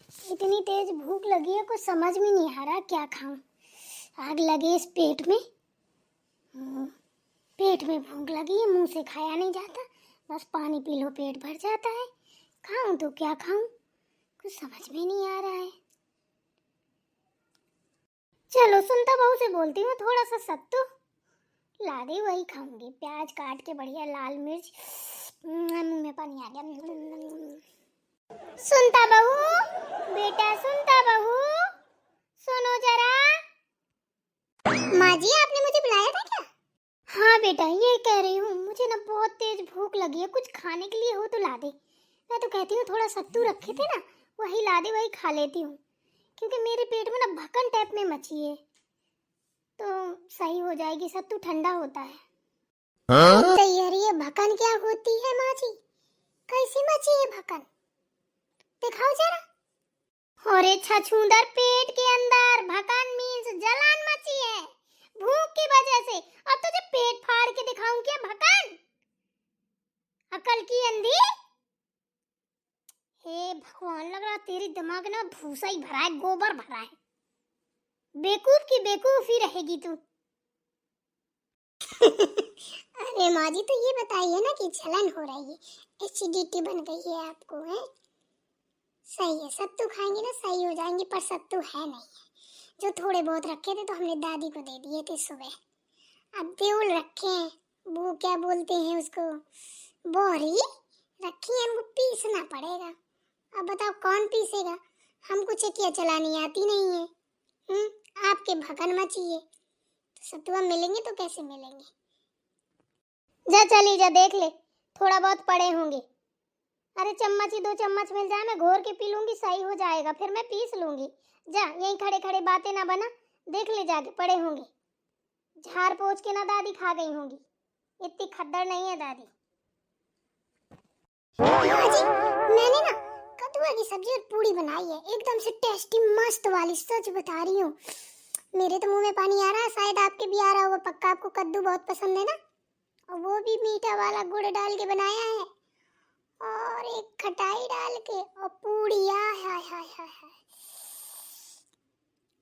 इतनी तेज भूख लगी है, कुछ समझ में नहीं आ रहा क्या खाऊं। आग लगे इस पेट में। पेट में भूख लगी है, मुंह से खाया नहीं जाता। बस पानी पी लो पेट भर जाता है। खाऊं तो क्या खाऊं, कुछ समझ में नहीं आ रहा है। चलो सुनता बहू से बोलती हूँ, थोड़ा सा सत्तू ला दे, वही खाऊंगी। प्याज काट के बढ़िया, लाल मिर्च। मुंह में पानी आ गया। सुनता बहू, बेटा सुनता बहू, सुनो जरा। माँ जी, आपने मुझे बुलाया था क्या? हाँ बेटा, ये कह रही हूँ, मुझे ना बहुत तेज भूख लगी है, कुछ खाने के लिए हो तो ला दे। मैं तो कहती हूँ थोड़ा सत्तू रखे थे ना, वही ला दे, वही खा लेती हूँ। क्योंकि मेरे पेट में ना भकन टाइप में मची है, तो सही हो जाएगी। सत्तू ठंडा होता है। हाँ? तो ये भकन क्या होती है माँ जी? कैसी मची है भकन, दिखाओ जरा। अरे छछूंदर, पेट के अंदर भकन मीन्स जलन मची है भूख की वजह से। अब तुझे पेट फाड़ के दिखाऊं क्या भकन? अकल की अंधी। हे भगवान, लग रहा तेरी दिमाग ना भूसा ही भरा है, गोबर भरा है। बेवकूफ की बेवकूफी रहेगी तू। अरे माँ जी, तो ये बताइए ना कि जलन हो रही है, एसिडिटी बन गई है आपको, है? सही है, सत्तू खाएंगे ना सही हो जाएंगे, पर सत्तू है नहीं है। जो थोड़े बहुत रखे थे तो हमने दादी को दे दिए थे सुबह। अब देउल रखे हैं, वो क्या बोलते हैं उसको, बोरी रखी है, हमको पीसना पड़ेगा। अब बताओ कौन पीसेगा? हमको चकिया चलानी आती नहीं है। आपके भगन मचिए तो सत्तुआ मिलेंगे तो कैसे मिलेंगे? जा चली जा, देख ले, थोड़ा बहुत पड़े होंगे। अरे चम्मच ही 2 चम्मच मिल जाए, मैं घोर के पी लूंगी, सही हो जाएगा, फिर मैं पीस लूंगी। जा, यहीं खड़े खड़े बातें ना बना, देख ले जाके पड़े होंगे। झाड़ पोंछ के ना दादी खा गई होंगी, इतनी खद्दड़ नहीं है दादी। जी, मैंने ना कद्दू की सब्जी और पूड़ी बनाई है, एकदम से टेस्टी मस्त वाली, सच बता रही हूँ। मेरे तो मुंह में पानी आ रहा है, शायद आपके भी आ रहा होगा, पक्का आपको कद्दू बहुत पसंद है ना। और वो भी मीठा वाला गुड़ डाल के बनाया है, और एक खटाई डाल के, और पूड़िया। हाय हाय हाय हाय,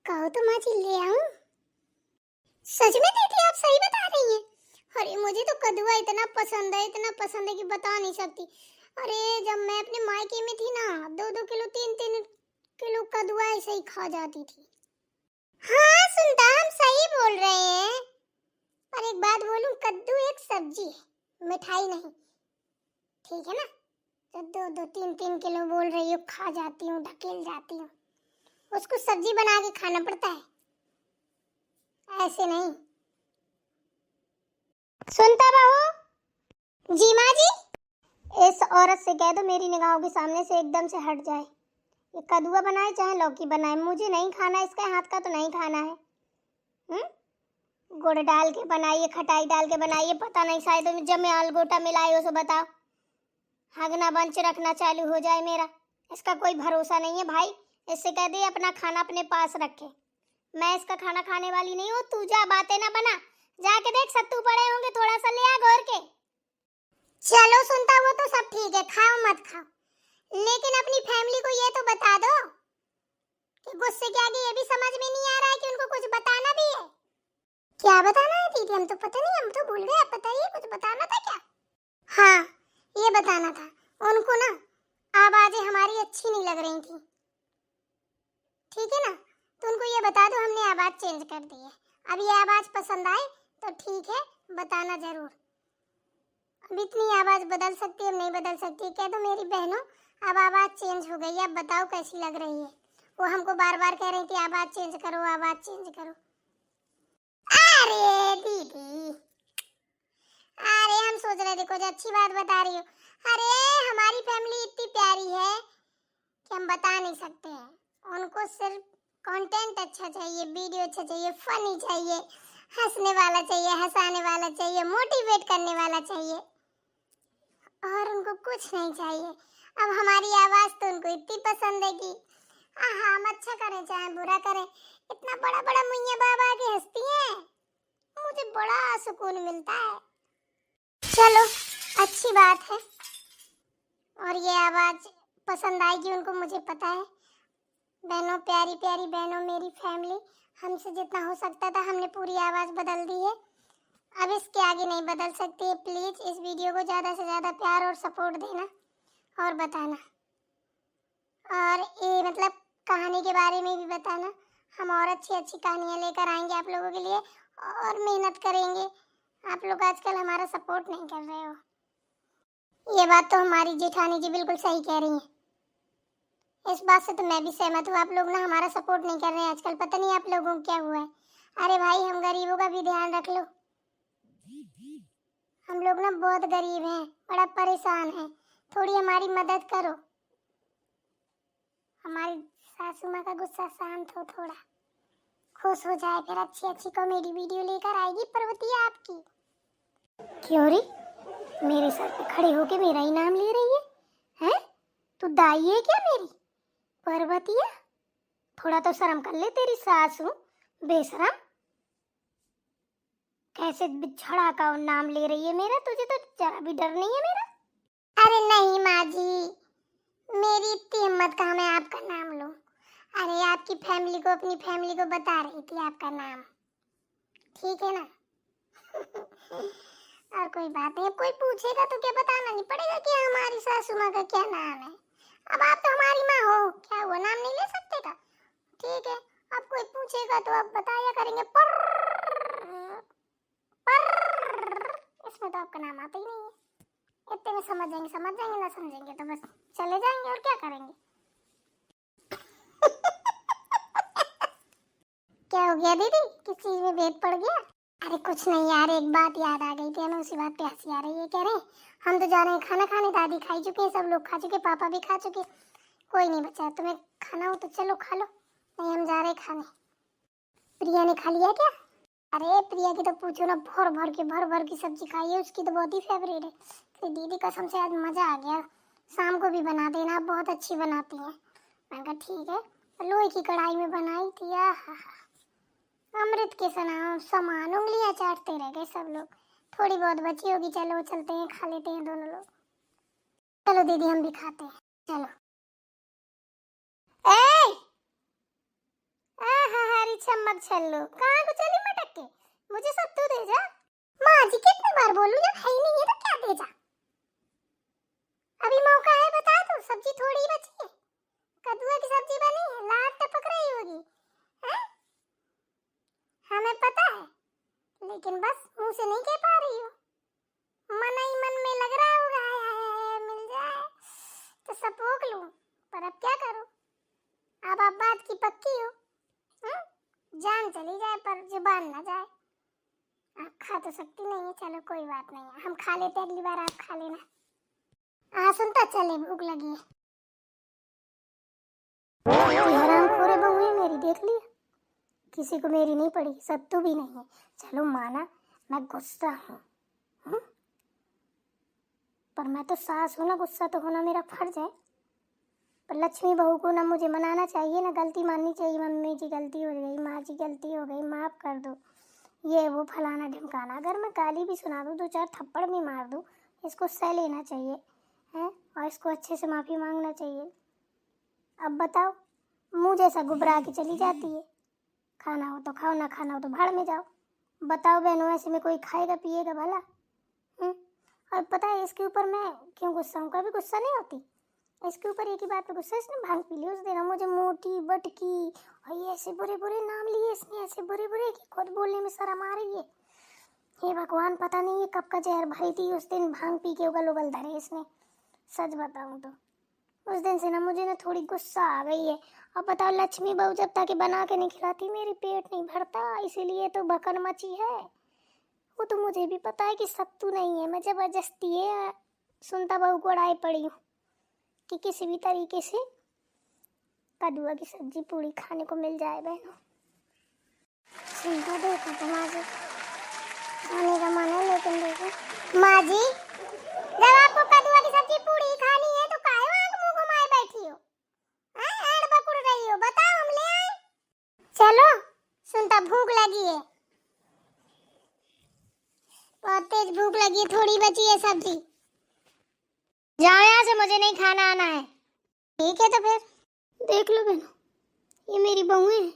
कहो तो माँ जी ले आऊं? सच में दीदी आप सही बता रही हैं। अरे मुझे तो कद्दुआ इतना पसंद है, इतना पसंद है कि बता नहीं सकती। अरे जब मैं अपने मायके में थी ना, 2-2 किलो 3-3 किलो कद्दुआ ऐसे ही खा जाती थी। हाँ सुनता, हम सही बोल रहे हैं। पर एक बात बोलूं, कद्दू एक सब्जी है, मिठाई नहीं, ठीक है ना? तो 2-3 किलो बोल रही हो, खा जाती हूँ, ढकेल जाती हूँ। उसको सब्जी बना के खाना पड़ता है, ऐसे नहीं। सुनता बहू जी, माँ जी, इस औरत से कह दो मेरी निगाहों के सामने से एकदम से हट जाए। ये कद्दुआ बनाए चाहे लौकी बनाए, मुझे नहीं खाना, इसके हाथ का तो नहीं खाना है। गुड़ डाल के बनाइए, खटाई डाल के बनाइए, पता नहीं शायद जब मैं अलगोटा मिलाए हो, सो बताओ हगना बंच रखना चालू हो जाए मेरा। इसका कोई भरोसा नहीं है भाई। इससे कह दे अपना खाना अपने पास रखे, मैं इसका खाना खाने वाली नहीं हूँ। तू जा, बातें ना बना, जाके देख सत्तू पड़े होंगे, थोड़ा सा ले आ घोर के। चलो सुनता, वो तो सब ठीक है, खाओ मत खाओ, लेकिन अपनी फैमिली को ये तो बता दो कि गुस्से के आगे ये भी समझ में नहीं आ रहा है कि उनको कुछ बताना भी है। क्या बताना है दीदी? हम तो पता नहीं, हम तो भूल गए, आप बताइए, कुछ बताना था क्या? हाँ, ये बताना था उनको ना, आवाजें हमारी अच्छी नहीं लग रही थी, ठीक है ना? तो उनको ये बता दो हमने आवाज चेंज कर दी है। अब ये आवाज पसंद आए तो ठीक है, बताना जरूर। अब इतनी आवाज बदल सकती है, नहीं बदल सकती, कह दो मेरी बहनों अब आवाज चेंज हो गई है, अब बताओ कैसी लग रही है। वो हमको बार बार कह रही थी आवाज चेंज करो, आवाज चेंज करो। अरे दीदी, अरे हम सोच रहे थे कुछ अच्छी बात बता रही हो। अरे हमारी फैमिली इतनी प्यारी है कि हम बता नहीं सकते हैं। उनको सिर्फ कंटेंट अच्छा चाहिए, वीडियो अच्छा चाहिए, फनी चाहिए, हंसने वाला चाहिए, हंसाने वाला चाहिए, मोटिवेट करने वाला चाहिए, और उनको कुछ नहीं चाहिए। अब हमारी आवाज तो उनको इतनी पसंद है कि हम अच्छा करें चाहे बुरा करें, इतना बड़ा बड़ा मुइया बाबा की हंसती हैं, मुझे बड़ा सुकून मिलता है। चलो अच्छी बात है, और ये आवाज पसंद आएगी उनको, मुझे पता है। बहनों, प्यारी प्यारी बहनों, मेरी फैमिली, हमसे जितना हो सकता था हमने पूरी आवाज़ बदल दी है। अब इसके आगे नहीं बदल सकती। प्लीज़ इस वीडियो को ज़्यादा से ज़्यादा प्यार और सपोर्ट देना और बताना, और ये मतलब कहानी के बारे में भी बताना। हम और अच्छी अच्छी कहानियाँ लेकर आएंगे आप लोगों के लिए और मेहनत करेंगे। आप लोग आजकल हमारा सपोर्ट नहीं कर रहे हो। ये बात तो हमारी जेठानी जी बिल्कुल सही कह रही हैं। इस बात से तो मैं भी सहमत हूँ। आप लोग ना हमारा सपोर्ट नहीं कर रहे हैं आजकल। पता नहीं आप लोगों को क्या हुआ है। अरे भाई, हम गरीबों का भी ध्यान रख लो। हम लोग ना बहुत गरीब हैं, बड़ा परेशान हैं। थोड़ी हमारी मदद करो। हमारी सासू माँ का गुस्सा शांत हो, थोड़ा खुश हो जाए, फिर अच्छी अच्छी कॉमेडी वीडियो लेकर आएगी पर्वतिया आपकी। क्यों रे, मेरे सर पे खड़े होके मेरा ही नाम ले रही है? हैं? तू दाई है क्या मेरी पर्वतिया? थोड़ा तो शर्म कर ले, तेरी सासू बेशरम। कैसे बिछड़ा का नाम ले रही है मेरा? तुझे तो जरा भी डर नहीं है मेरा? अरे नहीं माँ जी, मेरी इतनी हिम्मत कहाँ मैं आपका नाम लूं। अरे आपकी फैमिली को, अपनी फैमिली को बता रही थी आपका नाम, ठीक है ना? और कोई बात नहीं। अब कोई पूछेगा तो क्या बताना नहीं पड़ेगा कि हमारी सासू माँ का क्या नाम है? अब आप तो हमारी माँ हो, क्या हुआ, नाम नहीं ले सकते का? ठीक है, अब कोई पूछेगा तो आप बताया करेंगे पर इसमें तो आपका नाम आता ही नहीं है। इतने में समझ जाएंगे, ना समझेंगे तो बस चले जाएंगे और क्या करेंगे। क्या हो गया दीदी, किस चीज में भेद पड़ गया? अरे कुछ नहीं यार, एक बात याद आ गई थी हमें, उसी बात पे हंसी आ रही है। कह रहे हैं हम तो जा रहे हैं खाना खाने। दादी खाई चुके हैं, सब लोग खा चुके, पापा भी खा चुके, कोई नहीं बचा। तुम्हें खाना हो तो चलो खा लो। नहीं, हम जा रहे खाने। प्रिया ने खा लिया क्या? अरे प्रिया की तो पूछो ना, भर भर की सब्जी खाई है, उसकी तो बहुत ही फेवरेट है। तो दीदी कसम से आज मजा आ गया, शाम को भी बना देना, आप बहुत अच्छी बनाती हैं। मैंने कहा ठीक है। लोहे की कढ़ाई में बनाई थी, अमृत के समान उंगलियां चाटते रह गए सब लोग। थोड़ी बहुत बची होगी, चलो चलते हैं, खा लेते हैं दोनों लोग। चलो दीदी, हम भी खाते हैं, चलो। ए हरी चम्मच छल्लो, कहाँ को चली मटक के? मुझे सत्तू दे जा। माँ जी कितनी बार बोलूं, जब है ही नहीं है तो क्या दे जा? अभी मौका है, बता दो। सब्जी थोड़ी ही बची है, कद्दू की सब्जी बनी है, लाट टपक रही होगी। हैं? हमें पता है, लेकिन बस मुंह से नहीं कह पा रही हो। मन ही मन में लग रहा होगा हाय मिल जाए तो सपोक लूं, पर अब क्या करूं? अब आप बात की पक्की हो। जान चली जाए पर जुबान ना जाए। आप खा तो सकती नहीं है, चलो कोई बात नहीं है, हम खा लेते, अगली बार आप खा लेना। सुनता चले, भूख लगी है। हरामखोरे बहू है मेरी, देख लिया, किसी को मेरी नहीं पड़ी, सत्तू भी नहीं है। चलो माना मैं गुस्सा हूँ, पर मैं तो सास हूँ ना, गुस्सा तो होना मेरा फर्ज है। पर लक्ष्मी बहू को ना मुझे मनाना चाहिए, ना गलती माननी चाहिए। मम्मी जी गलती हो गई, माँ जी गलती हो गई, माफ़ कर दो, ये वो फलाना ढिमकाना। अगर मैं गाली भी सुना दूँ, दो चार थप्पड़ भी मार दूँ, इसको सह लेना चाहिए है, और इसको अच्छे से माफ़ी मांगना चाहिए। अब बताओ, मुँह जैसा घुबरा के चली जाती है। खाना हो तो खाओ, ना खाना हो तो भाड़ में जाओ। बताओ बहनों, ऐसे में कोई खाएगा पिएगा भला? और पता है इसके ऊपर मैं क्यों गुस्सा हूँ? कभी गुस्सा नहीं होती इसके ऊपर, एक ही बात पे गुस्सा, इसने भांग पी ली उस दिन, मुझे मोटी बटकी और ये ऐसे बुरे बुरे नाम लिए इसने, ऐसे बुरे बुरे कि खुद बोलने में शर्म आ रही है। हे भगवान, पता नहीं ये कब का जहर भरी थी उस दिन, भांग पी के उगल उगल धरे इसने। सच बताऊं तो उस दिन से ना मुझे ना थोड़ी गुस्सा आ गई है। और बताओ, लक्ष्मी बहू जब तक बना के नहीं खिलाती मेरी पेट नहीं भरता, इसीलिए तो भकन मची है। वो तो मुझे भी पता है कि सत्तू नहीं है, मैं जबरदस्ती है सुनता बहू को अड़ाई पड़ी हूँ कि किसी भी तरीके से कद्दू की सब्जी पूरी खाने को मिल जाए। बहनों सुनता देखो, तो माँ जी खाने का मन है, लेकिन देखो माँ जी, जब आपको कद्दू की सब्जी पूरी खानी है तो काहे आंख मुंह घुमाए बैठी हो? ऐड पकड़ रही हो? बताओ, हम ले आए। चलो, सुनता भूख लगी है, बहुत तेज भूख लगी है, थोड़ी बची है सब्जी। जाओ यहाँ से, मुझे नहीं खाना आना है। ठीक है तो फिर देख लो बहनों, ये मेरी बहुएं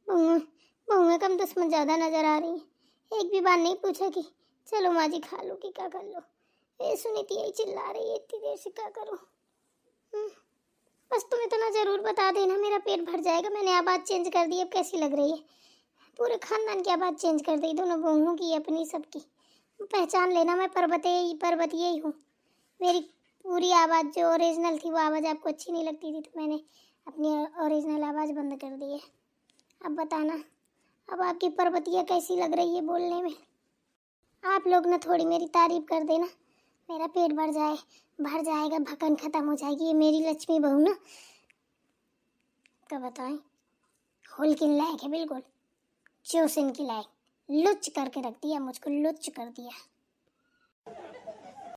बहुएं बहुएं कम दुश्मन ज़्यादा नजर आ रही है। एक भी बार नहीं पूछा कि चलो माँ जी खा लो कि क्या कर लो। ये सुनीति यही चिल्ला रही है इतनी देर से, क्या करूँ। बस तुम इतना ज़रूर बता देना, मेरा पेट भर जाएगा। मैंने आवाज़ चेंज कर दी, अब कैसी लग रही है। पूरे खानदान की आवाज़ चेंज कर दी, दोनों बहुओं की, अपनी, सबकी। पहचान लेना, मैं पर्वतीय ही हूँ। मेरी पूरी आवाज़ जो ओरिजिनल थी वो आवाज़ आपको अच्छी नहीं लगती थी, तो मैंने अपनी ओरिजिनल आवाज़ बंद कर दी है। अब बताना अब आपकी पर्वतीय कैसी लग रही है बोलने में। आप लोग ना थोड़ी मेरी तारीफ कर देना, मेरा पेट भर जाएगा, भकन खत्म हो जाएगी। ये मेरी लक्ष्मी बहू ना, क्या बताएं, होलकिन लायक है बिल्कुल, चोसिन की लायक। लुच्च करके रख दिया मुझको, लुच्च कर दिया।